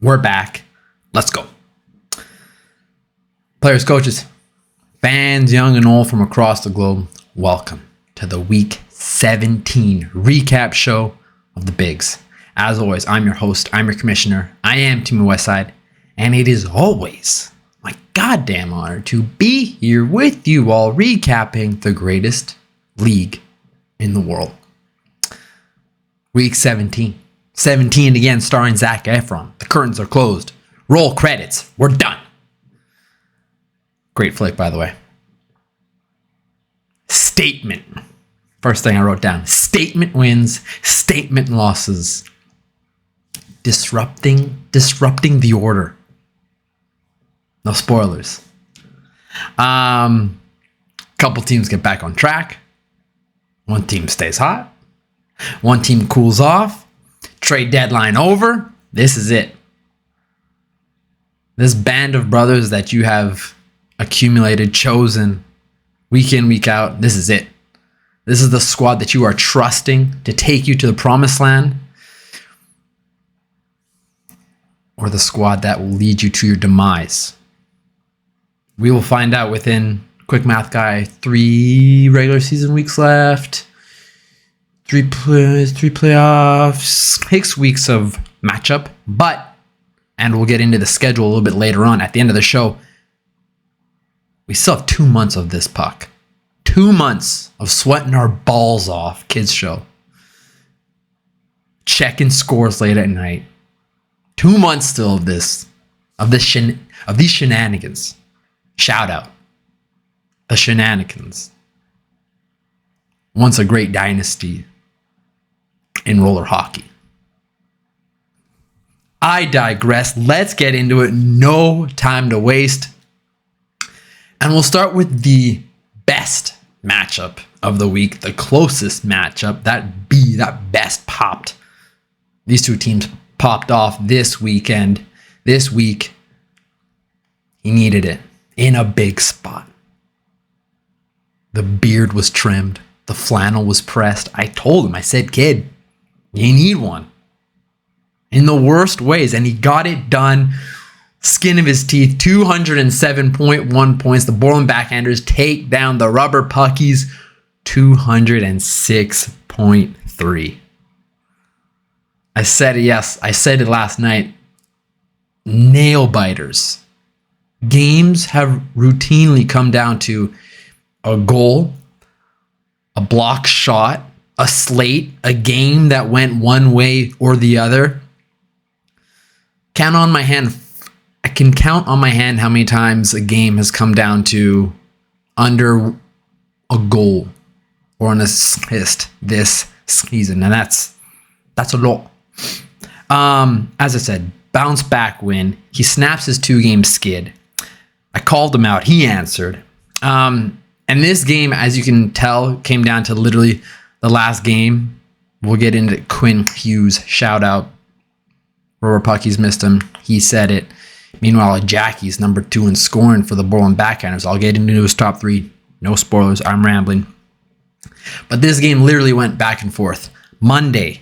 We're back. Let's go. Players, coaches, fans, young and old from across the globe, welcome to the Week 17 recap show of the Bigs. As always, I'm your host, I'm your commissioner, I am Team Westside, and it is always my goddamn honor to be here with you all recapping the greatest league in the world. Week 17. 17 again, starring Zac Efron. The curtains are closed. Roll credits. We're done. Great flick, by the way. Statement. First thing I wrote down. Statement wins. Statement losses. Disrupting the order. No spoilers. Couple teams get back on track. One team stays hot. One team cools off. Trade deadline over. This is it. This band of brothers that you have accumulated, chosen, week in, week out. This is it. This is the squad that you are trusting to take you to the promised land. Or the squad that will lead you to your demise. We will find out within, quick math guy, 3 regular season weeks left. 3 playoffs, 6 weeks of matchup, and we'll get into the schedule a little bit later on at the end of the show. We still have 2 months of this puck. 2 months of sweating our balls off, kids show. Checking scores late at night. 2 months still of these shenanigans. Shout out. The shenanigans. Once a great dynasty in roller hockey. I digress. Let's get into it. No time to waste. And we'll start with the best matchup of the week, the closest matchup, that best popped. These two teams popped off this weekend. This week, he needed it in a big spot. The beard was trimmed. The flannel was pressed. I told him, I said, kid, you need one. In the worst ways. And he got it done. Skin of his teeth. 207.1 points. The Portland Backhanders take down the Rubber Puckies. 206.3. I said it, yes. I said it last night. Nail biters. Games have routinely come down to a goal, a block shot, a slate, a game that went one way or the other. I can count on my hand how many times a game has come down to under a goal or an assist this season, and that's a lot. As I said, bounce back win. He snaps his 2-game skid. I called him out. He answered. And this game, as you can tell, came down to literally the last game. We'll get into Quinn Hughes. Shout out. Rubber Puckies missed him. He said it. Meanwhile, Jackie's number 2 in scoring for the Portland Backhanders. I'll get into his top 3. No spoilers. I'm rambling. But this game literally went back and forth. Monday,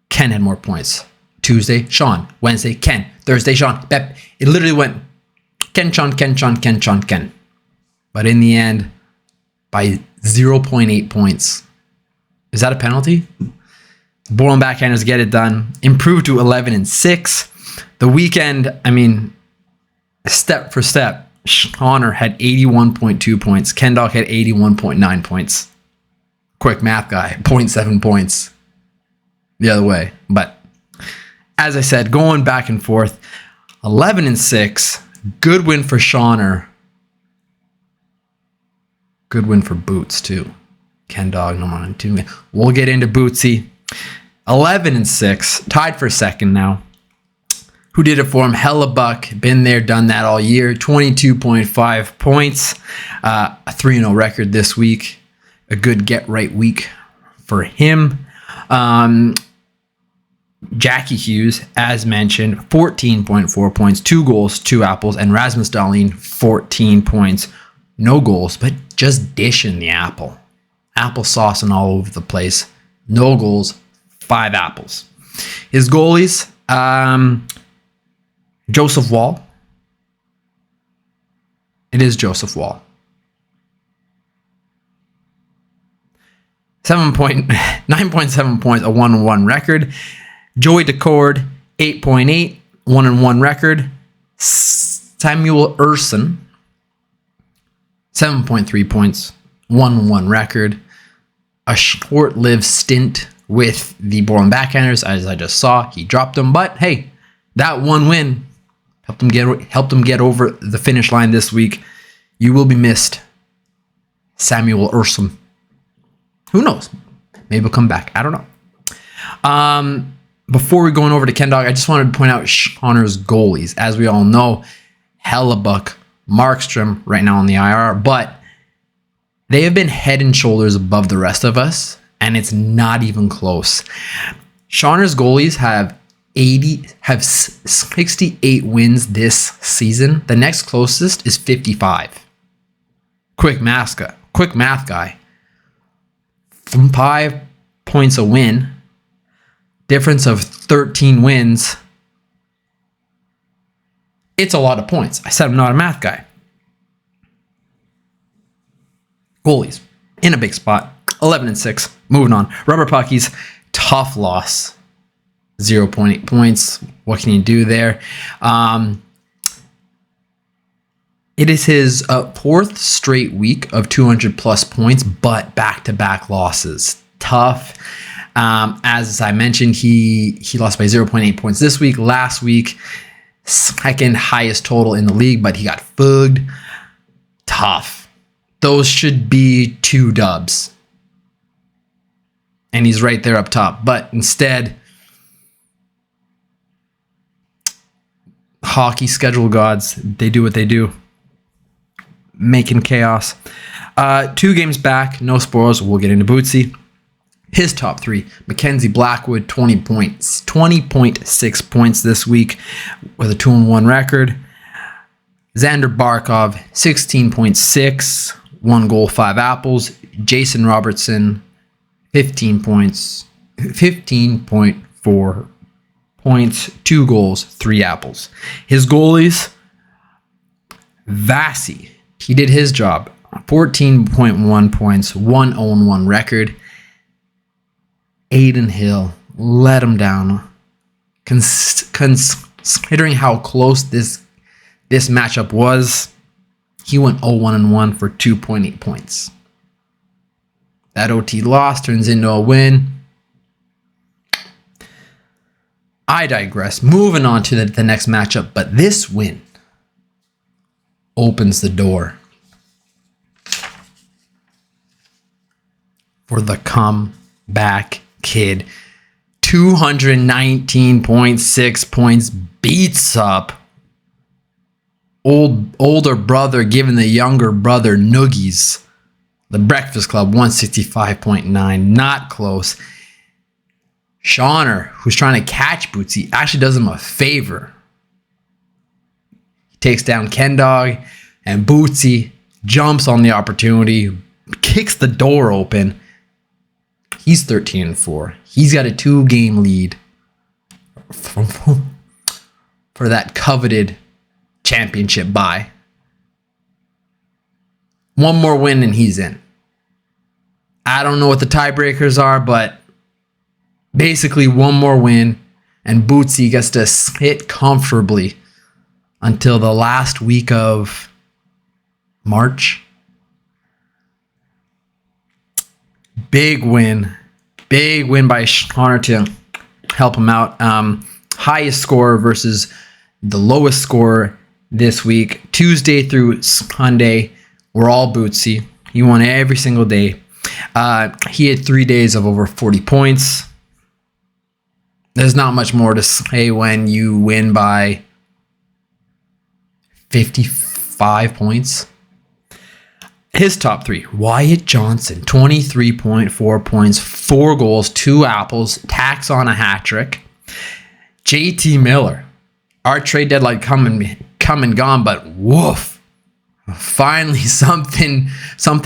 Ken had more points. Tuesday, Sean. Wednesday, Ken. Thursday, Sean. Pep. It literally went Ken, Sean, Ken, Sean, Ken, Sean, Ken. But in the end, by 0.8 points. Is that a penalty? Portland Backhanders get it done. Improved to 11-6. The weekend, step for step, Honor had 81.2 points. Ken Dog had 81.9 points. Quick math guy, 0.7 points the other way. But as I said, going back and forth, 11-6. Good win for Shauner. Good win for Boots, too. Ken Dog, no more than 2. We'll get into Bootsy. 11-6. Tied for second now. Who did it for him? Hellebuck. Been there, done that all year. 22.5 points. A 3-0 record this week. A good get-right week for him. Jackie Hughes, as mentioned, 14.4 points, 2 goals, 2 apples, and Rasmus Dahlin, 14 points, no goals, but just dishing the apple. Applesauce and all over the place. No goals, 5 apples. His goalies, Joseph Wall. It is Joseph Wall. 9.7 points, a 1-1 record. Joey Decord, 8.8, 1-1 record. Samuel Urson, 7.3 points, 1-1 record. A short-lived stint with the Portland Backhanders, as I just saw. He dropped them, but hey, that one win helped him get over the finish line this week. You will be missed, Samuel Urson. Who knows? Maybe he'll come back. I don't know. Before we going over to Ken Dog, I just wanted to point out Shauner's goalies. As we all know, Hellebuck, Markstrom right now on the IR, but they have been head and shoulders above the rest of us, and it's not even close. Shauner's goalies have 68 wins this season. The next closest is 55. Quick math guy. 5 points a win. Difference of 13 wins. It's a lot of points. I said I'm not a math guy. Goalies in a big spot. 11-6. Moving on. Rubber Puckies. Tough loss. 0.8 points. What can you do there? It is his fourth straight week of 200 plus points, but back-to-back losses. Tough. As I mentioned, he lost by 0.8 points this week. Last week, second highest total in the league, but he got fugged. Tough. Those should be 2 dubs. And he's right there up top. But instead, hockey schedule gods, they do what they do. Making chaos. 2 games back, no spoils. We'll get into Bootsy. His top 3, Mackenzie Blackwood, 20.6 points this week with a 2-1 record. Xander Barkov, 16.6, 1 goal, 5 apples. Jason Robertson, 15 points, 15.4 points, 2 goals, 3 apples. His goalies, Vasi, he did his job. 14.1 points, 1 0-1 record. Aiden Hill let him down. Considering how close this matchup was, he went 0-1 for 2.8 points. That OT loss turns into a win. I digress. Moving on to the next matchup, but this win opens the door for the comeback kid. 219.6 points, beats up older brother, giving the younger brother noogies. The Breakfast Club, 165.9, not close. Shauner, who's trying to catch Bootsy, actually does him a favor. He takes down Ken Dog, and Bootsy jumps on the opportunity, kicks the door open. He's 13-4. He's got a 2-game lead for that coveted championship bye. 1 more win and he's in. I don't know what the tiebreakers are, but basically 1 more win and Bootsy gets to sit comfortably until the last week of March. Big win by Shauner to help him out. Highest score versus the lowest score this week. Tuesday through Sunday were all Bootsy. He won every single day. He had 3 days of over 40 points. There's not much more to say when you win by 55 points. His top 3, Wyatt Johnson, 23.4 points, 4 goals, 2 apples, tacks on a hat trick. JT Miller, our trade deadline come and gone, but woof. Finally something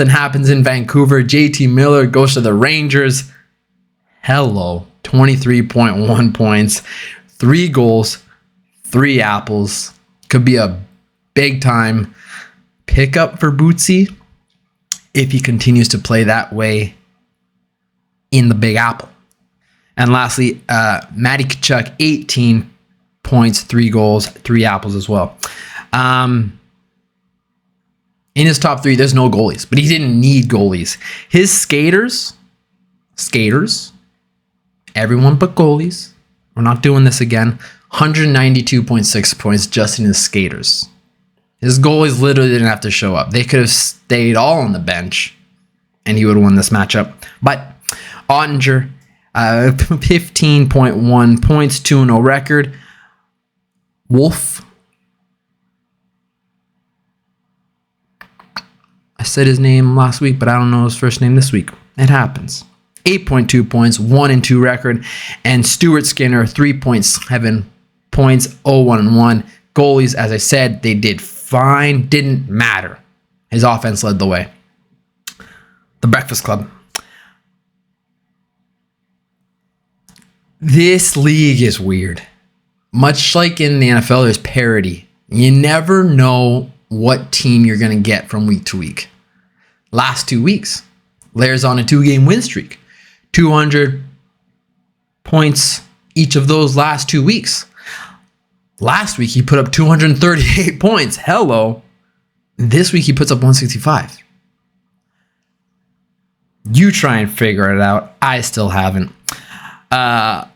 happens in Vancouver. JT Miller goes to the Rangers. Hello, 23.1 points, 3 goals, 3 apples. Could be a big time pickup for Bootsy if he continues to play that way in the Big Apple. And lastly, Matty Tkachuk, 18 points, 3 goals, 3 apples as well. In his top 3, there's no goalies, but he didn't need goalies. His skaters, everyone but goalies. We're not doing this again. 192.6 points just in his skaters. His goalies literally didn't have to show up. They could have stayed all on the bench, and he would have won this matchup. But Ottinger, 15.1 points, 2-0 record. Wolf, I said his name last week, but I don't know his first name this week. It happens. 8.2 points, 1-2 record. And Stuart Skinner, 3.7 points, 0-1-1. Goalies, as I said, they did fine. Didn't matter. His offense led the way. The Breakfast Club. This league is weird. Much like in the NFL, there's parity. You never know what team you're going to get from week to week. Last 2 weeks, Laird's on a 2-game win streak. 200 points each of those last 2 weeks. Last week, he put up 238 points. Hello. This week, he puts up 165. You try and figure it out. I still haven't. As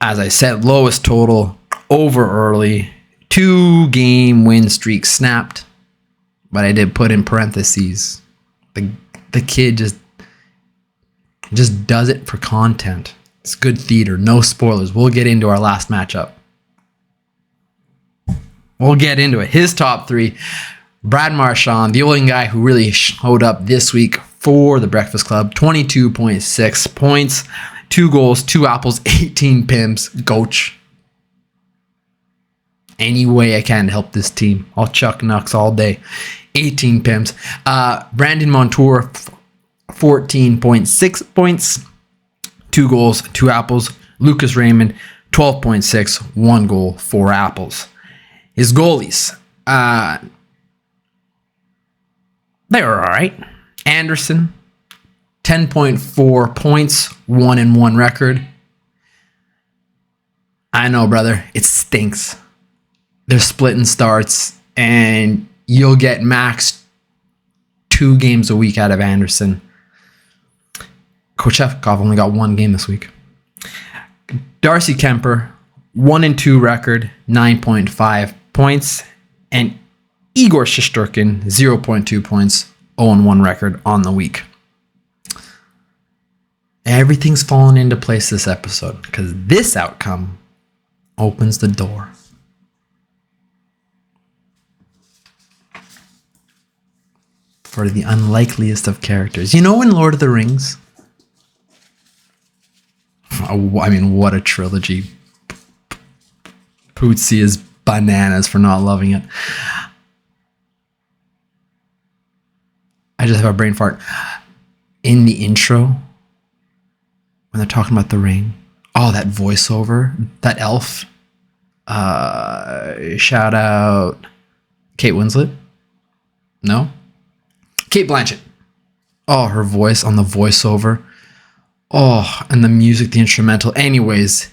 I said, lowest total, over early. 2-game win streak snapped. But I did put in parentheses. The kid just does it for content. It's good theater. No spoilers. We'll get into our last matchup. We'll get into it. His top 3. Brad Marchand, the only guy who really showed up this week for the Breakfast Club. 22.6 points, 2 goals, 2 apples, 18 pims. Coach. Any way I can to help this team. I'll chuck Nux all day. 18 pims. Brandon Montour, 14.6 points, 2 goals, 2 apples. Lucas Raymond, 12.6, 1 goal, 4 apples. His goalies, they were all right. Anderson, 10.4 points, 1-1 record. I know, brother, it stinks. They're splitting starts, and you'll get max 2 games a week out of Anderson. Kochetkov only got 1 game this week. Darcy Kemper, 1-2 record, 9.5 points. And Igor Shesterkin, 0.2 points, 0-1 record on the week. Everything's fallen into place this episode because this outcome opens the door. For the unlikeliest of characters. You know in Lord of the Rings? I mean, what a trilogy. Pootsie is bananas for not loving it. I just have a brain fart. In the intro, when they're talking about the ring, oh, that voiceover, that elf. Shout out Kate Winslet. No? Kate Blanchett. Oh, her voice on the voiceover. Oh, and the music, the instrumental. Anyways,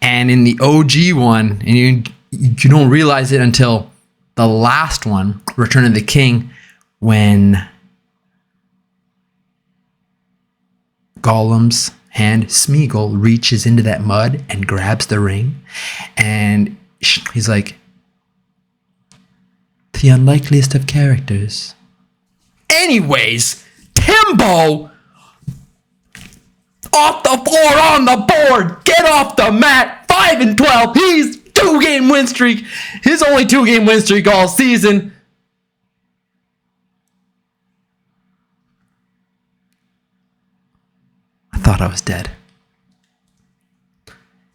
and in the OG one, and you don't realize it until the last one, Return of the King, when Gollum's hand, Smeagol, reaches into that mud and grabs the ring. And he's like, the unlikeliest of characters. Anyways, Timbo off the floor on the board. Get off the mat. 5-12. He's 2-game win streak. His only 2-game win streak all season. I thought I was dead.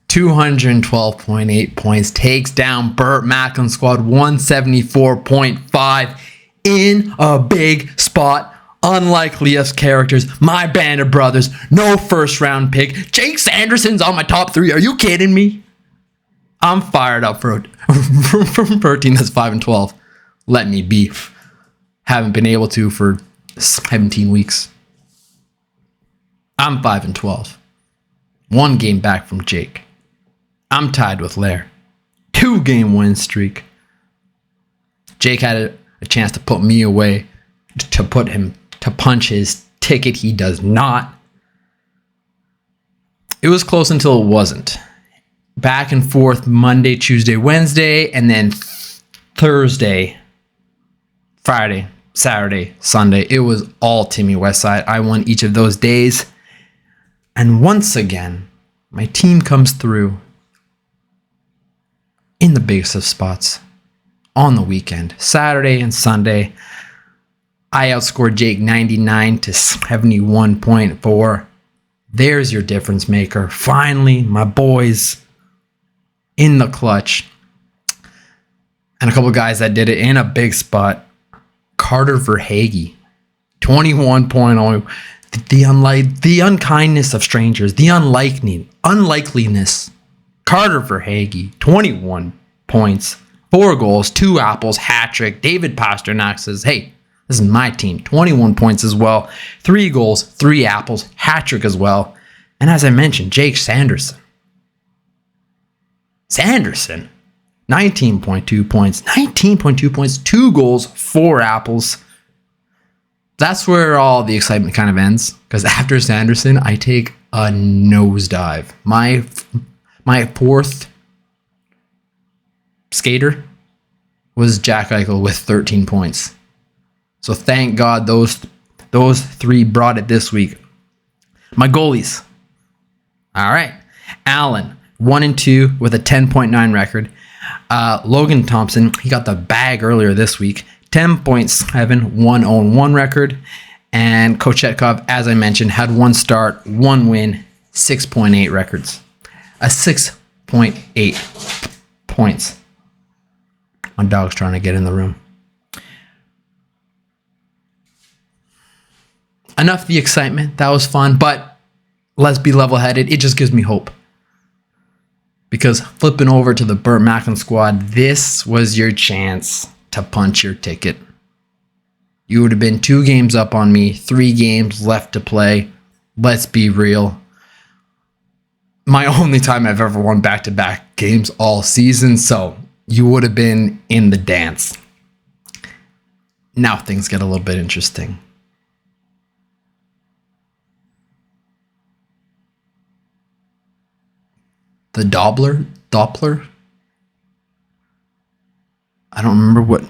212.8 points. Takes down Burt Macklin squad 174.5 in a big spot. Unlikeliest characters. My band of brothers. No first round pick. Jake Sanderson's on my top 3. Are you kidding me? I'm fired up for a team that's 5-12. Let me be. Haven't been able to for 17 weeks. I'm 5-12. 1 game back from Jake. I'm tied with Lair. 2-game win streak. Jake had a chance to put me away, to punch his ticket. He does not. It was close until it wasn't. Back and forth Monday, Tuesday, Wednesday, and then Thursday, Friday, Saturday, Sunday. It was all Timmy Westside. I won each of those days. And once again, my team comes through in the biggest of spots on the weekend. Saturday and Sunday, I outscored Jake 99 to 71.4. There's your difference maker. Finally, my boys in the clutch. And a couple guys that did it in a big spot. Carter Verhaeghe, 21.0. The unkindness of strangers, the unlikeliness. Carter Verhaeghe, 21 points, 4 goals, 2 apples, hat trick. David Pasternak says, hey, this is my team. 21 points as well, 3 goals, 3 apples, hat trick as well. And as I mentioned, Jake Sanderson, 19.2 points, 2 goals, 4 apples. That's where all the excitement kind of ends, because after Sanderson, I take a nosedive. My 4th skater was Jack Eichel with 13 points. So thank God those 3 brought it this week. My goalies. All right. Allen, 1-2 with a 10.9 record. Logan Thompson, he got the bag earlier this week. 10.7, 1-1 record. And Kochetkov, as I mentioned, had 1 start, 1 win, 6.8 records. A 6.8 points. My dog's trying to get in the room. Enough of the excitement. That was fun, but let's be level-headed. It just gives me hope. Because flipping over to the Burt Macklin squad, this was your chance to punch your ticket. You would have been 2 games up on me, 3 games left to play. Let's be real. My only time I've ever won back-to-back games all season, so you would have been in the dance. Now things get a little bit interesting. The Doppler? I don't remember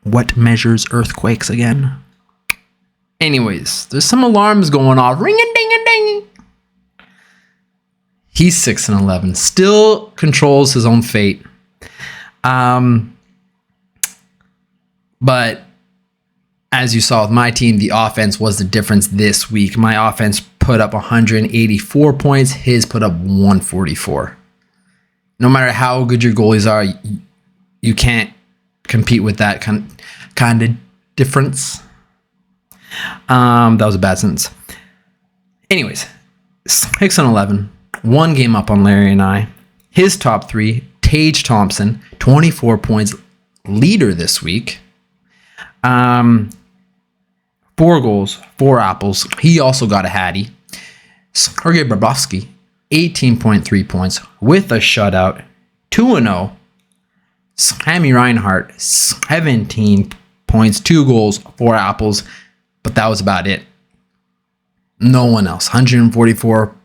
what measures earthquakes again. Anyways, there's some alarms going off. Ring-a-ding-a-ding. He's 6-11. Still controls his own fate. But as you saw with my team, the offense was the difference this week. My offense put up 184 points. His put up 144. No matter how good your goalies are, you can't compete with that kind of difference. That was a bad sentence. Anyways, 6-11. 1 game up on Larry and I. His top 3, Tage Thompson, 24 points, leader this week. 4 goals, 4 apples. He also got a hattie. Sergei Bobrovsky, 18.3 points with a shutout, 2-0. Sammy Reinhart, 17 points, 2 goals, 4 apples, but that was about it. No one else. 144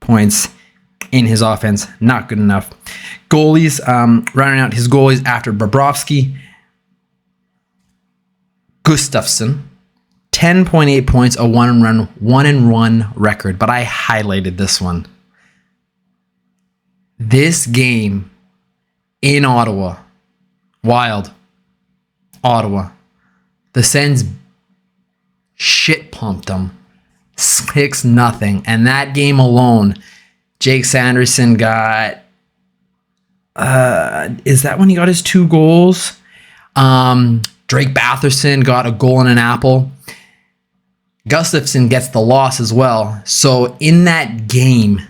points in his offense. Not good enough. Goalies, rounding out his goalies after Bobrovsky. Gustafsson, 10.8 points, a 1-1 record, but I highlighted this one. This game in Ottawa, Wild, Ottawa, the Sens shit pumped them 6-0, and that game alone, Jake Sanderson got, is that when he got his 2 goals? Drake Batherson got a goal and an apple. Gustafsson gets the loss as well. So in that game,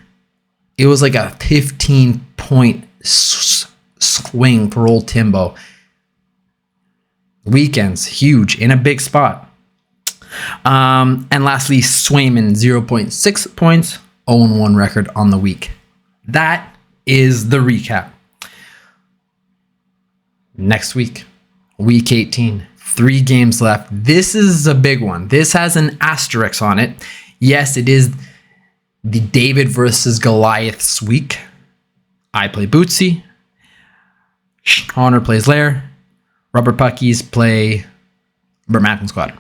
It was like a 15-point swing for old Timbo. Weekends, huge, in a big spot. And lastly, Swayman, 0.6 points, 0-1 record on the week. That is the recap. Next week, week 18, 3 games left. This is a big one. This has an asterisk on it. Yes, it is the David versus Goliath's week. I play Bootsy. Honor plays Lair. Rubber Puckies play Bermatton Squad.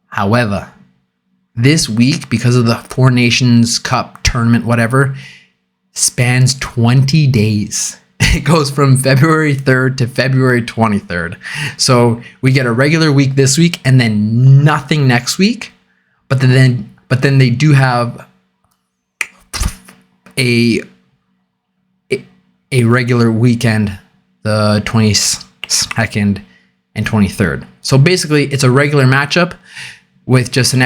However, this week, because of the Four Nations Cup tournament, whatever, spans 20 days. It goes from February 3rd to February 23rd. So we get a regular week this week and then nothing next week. But then they do have a regular weekend, the 22nd and 23rd. So basically, it's a regular matchup with just an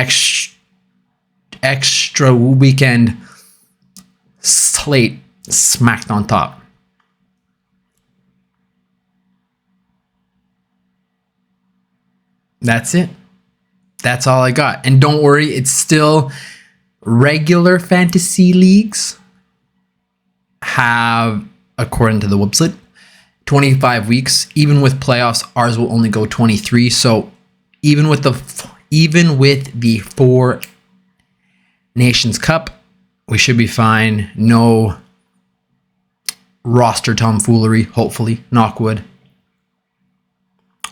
extra weekend slate smacked on top. That's it. That's all I got. And don't worry, it's still regular fantasy leagues have, according to the website, 25 weeks. Even with playoffs, ours will only go 23. So even with the Four Nations Cup, we should be fine. No roster tomfoolery, hopefully. Knock wood.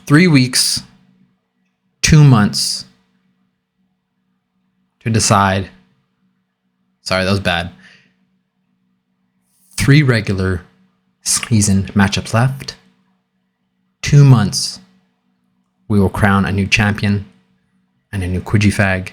3 weeks, 2 months to decide. Sorry, that was bad. 3 regular season matchups left. 2 months. We will crown a new champion and a new Quidgy Fag.